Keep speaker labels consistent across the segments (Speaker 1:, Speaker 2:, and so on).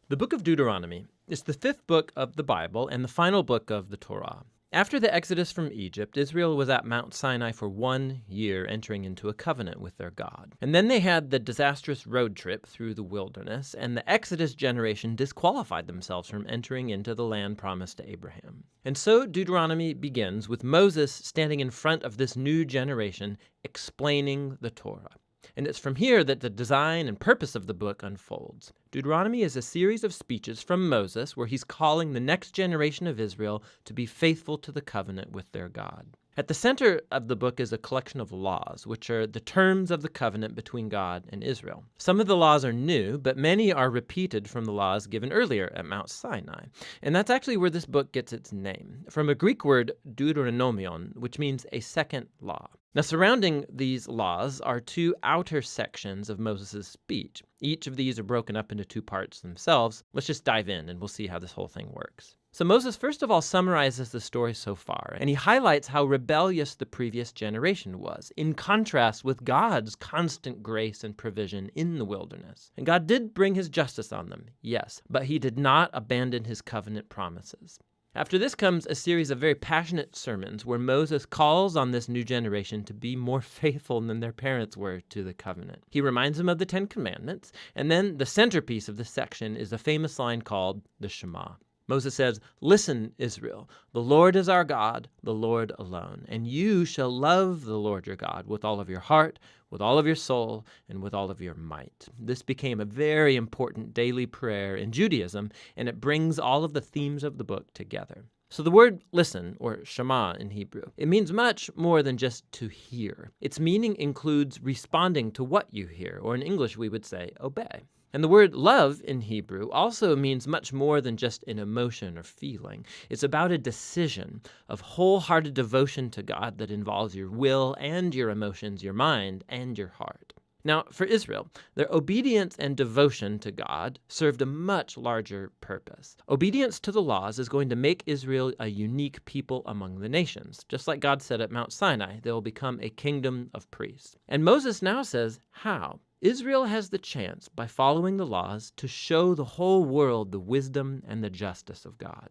Speaker 1: The book of Deuteronomy is the fifth book of the Bible and the final book of the Torah. After the exodus from Egypt, Israel was at Mount Sinai for 1 year, entering into a covenant with their God. And then they had the disastrous road trip through the wilderness, and the Exodus generation disqualified themselves from entering into the land promised to Abraham. And so Deuteronomy begins with Moses standing in front of this new generation, explaining the Torah. And it's from here that the design and purpose of the book unfolds. Deuteronomy is a series of speeches from Moses where he's calling the next generation of Israel to be faithful to the covenant with their God. At the center of the book is a collection of laws, which are the terms of the covenant between God and Israel. Some of the laws are new, but many are repeated from the laws given earlier at Mount Sinai. And that's actually where this book gets its name, from a Greek word Deuteronomion, which means a second law. Now, surrounding these laws are two outer sections of Moses' speech. Each of these are broken up into two parts themselves. Let's just dive in and we'll see how this whole thing works. So Moses, first of all, summarizes the story so far, and he highlights how rebellious the previous generation was, in contrast with God's constant grace and provision in the wilderness. And God did bring his justice on them, yes, but he did not abandon his covenant promises. After this comes a series of very passionate sermons where Moses calls on this new generation to be more faithful than their parents were to the covenant. He reminds them of the 10 Commandments, and then the centerpiece of this section is a famous line called the Shema. Moses says, "Listen, Israel, the Lord is our God, the Lord alone, and you shall love the Lord your God with all of your heart, with all of your soul, and with all of your might." This became a very important daily prayer in Judaism, and it brings all of the themes of the book together. So the word listen, or Shema in Hebrew, it means much more than just to hear. Its meaning includes responding to what you hear, or in English we would say obey. And the word love in Hebrew also means much more than just an emotion or feeling. It's about a decision of wholehearted devotion to God that involves your will and your emotions, your mind and your heart. Now, for Israel, their obedience and devotion to God served a much larger purpose. Obedience to the laws is going to make Israel a unique people among the nations. Just like God said at Mount Sinai, they will become a kingdom of priests. And Moses now says, how? Israel has the chance, by following the laws, to show the whole world the wisdom and the justice of God.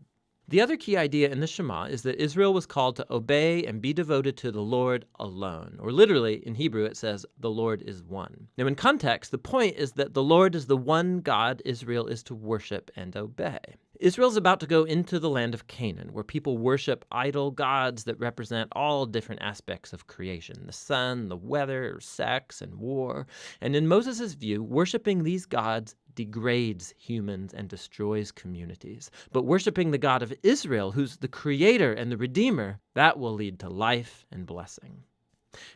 Speaker 1: The other key idea in the Shema is that Israel was called to obey and be devoted to the Lord alone. Or literally, in Hebrew, it says, the Lord is one. Now, in context, the point is that the Lord is the one God Israel is to worship and obey. Israel's about to go into the land of Canaan, where people worship idol gods that represent all different aspects of creation: the sun, the weather, sex, and war. And in Moses' view, worshiping these gods degrades humans and destroys communities. But worshiping the God of Israel, who's the creator and the redeemer, that will lead to life and blessing.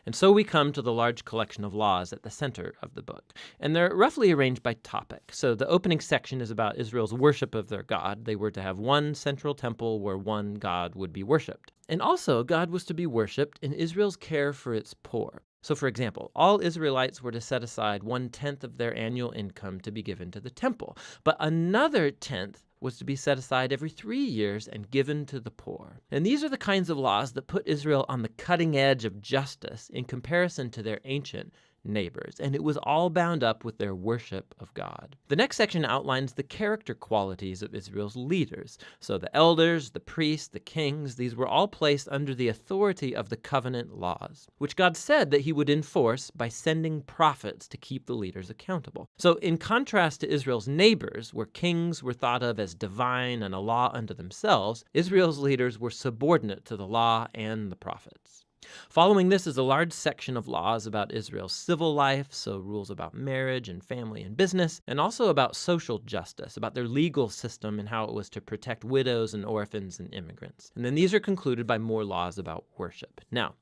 Speaker 1: And so we come to the large collection of laws at the center of the book. And they're roughly arranged by topic. So the opening section is about Israel's worship of their God. They were to have one central temple where one God would be worshipped. And also, God was to be worshipped in Israel's care for its poor. So, for example, all Israelites were to set aside 1/10 of their annual income to be given to the temple. But another 10th was to be set aside every 3 years and given to the poor. And these are the kinds of laws that put Israel on the cutting edge of justice in comparison to their ancient neighbors, and it was all bound up with their worship of God. The next section outlines the character qualities of Israel's leaders. So the elders, the priests, the kings, these were all placed under the authority of the covenant laws, which God said that he would enforce by sending prophets to keep the leaders accountable. So in contrast to Israel's neighbors, where kings were thought of as divine and a law unto themselves, Israel's leaders were subordinate to the law and the prophets. Following this is a large section of laws about Israel's civil life, so rules about marriage and family and business, and also about social justice, about their legal system and how it was to protect widows and orphans and immigrants. And then these are concluded by more laws about worship. Now,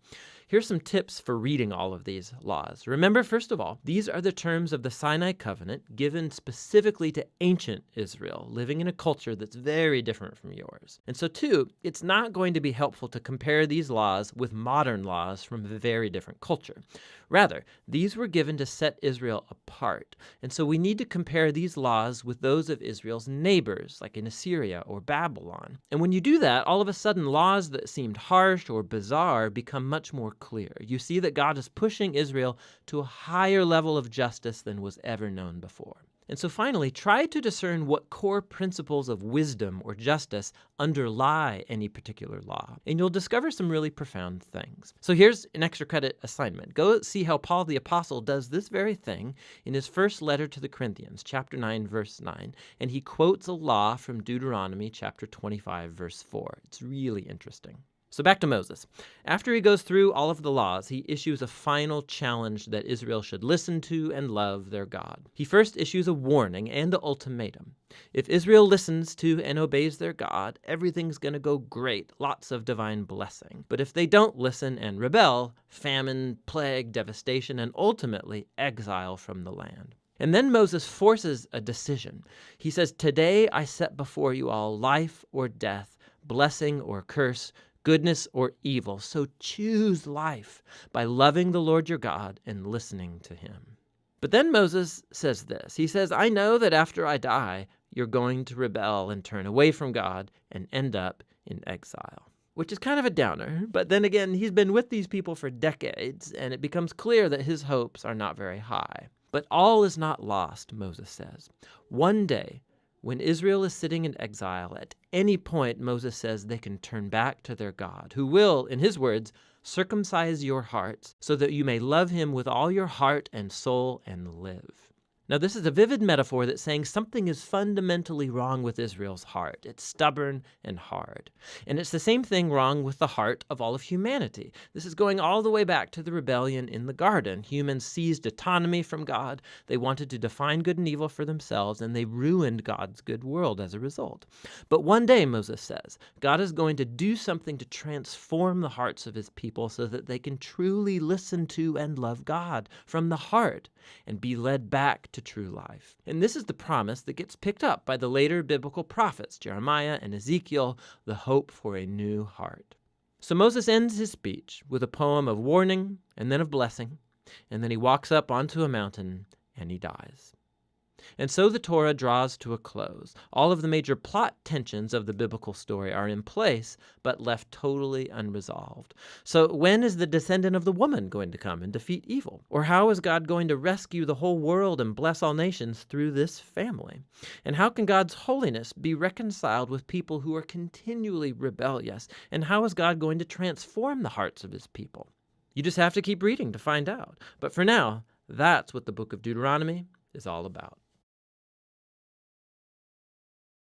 Speaker 1: here's some tips for reading all of these laws. Remember, first of all, these are the terms of the Sinai covenant given specifically to ancient Israel, living in a culture that's very different from yours. And so, two, it's not going to be helpful to compare these laws with modern laws from a very different culture. Rather, these were given to set Israel apart. And so we need to compare these laws with those of Israel's neighbors, like in Assyria or Babylon. And when you do that, all of a sudden laws that seemed harsh or bizarre become much more clear. You see that God is pushing Israel to a higher level of justice than was ever known before. And so finally, try to discern what core principles of wisdom or justice underlie any particular law, and you'll discover some really profound things. So here's an extra credit assignment. Go see how Paul the Apostle does this very thing in his first letter to the Corinthians, chapter 9, verse 9, and he quotes a law from Deuteronomy chapter 25, verse 4. It's really interesting. So back to Moses. After he goes through all of the laws, he issues a final challenge that Israel should listen to and love their God. He first issues a warning and an ultimatum. If Israel listens to and obeys their God, everything's going to go great, lots of divine blessing. But if they don't listen and rebel, famine, plague, devastation, and ultimately exile from the land. And then Moses forces a decision. He says, "Today I set before you all life or death, blessing or curse, goodness or evil. So choose life by loving the Lord your God and listening to him." But then Moses says this. He says, "I know that after I die, you're going to rebel and turn away from God and end up in exile." Which is kind of a downer. But then again, he's been with these people for decades, and it becomes clear that his hopes are not very high. But all is not lost, Moses says. One day, when Israel is sitting in exile, at any point, Moses says they can turn back to their God, who will, in his words, circumcise your hearts so that you may love him with all your heart and soul and live. Now, this is a vivid metaphor that's saying something is fundamentally wrong with Israel's heart. It's stubborn and hard. And it's the same thing wrong with the heart of all of humanity. This is going all the way back to the rebellion in the garden. Humans seized autonomy from God. They wanted to define good and evil for themselves, and they ruined God's good world as a result. But one day, Moses says, God is going to do something to transform the hearts of his people so that they can truly listen to and love God from the heart and be led back to true life. And this is the promise that gets picked up by the later biblical prophets, Jeremiah and Ezekiel, the hope for a new heart. So Moses ends his speech with a poem of warning and then of blessing, and then he walks up onto a mountain and he dies. And so the Torah draws to a close. All of the major plot tensions of the biblical story are in place, but left totally unresolved. So when is the descendant of the woman going to come and defeat evil? Or how is God going to rescue the whole world and bless all nations through this family? And how can God's holiness be reconciled with people who are continually rebellious? And how is God going to transform the hearts of his people? You just have to keep reading to find out. But for now, that's what the book of Deuteronomy is all about.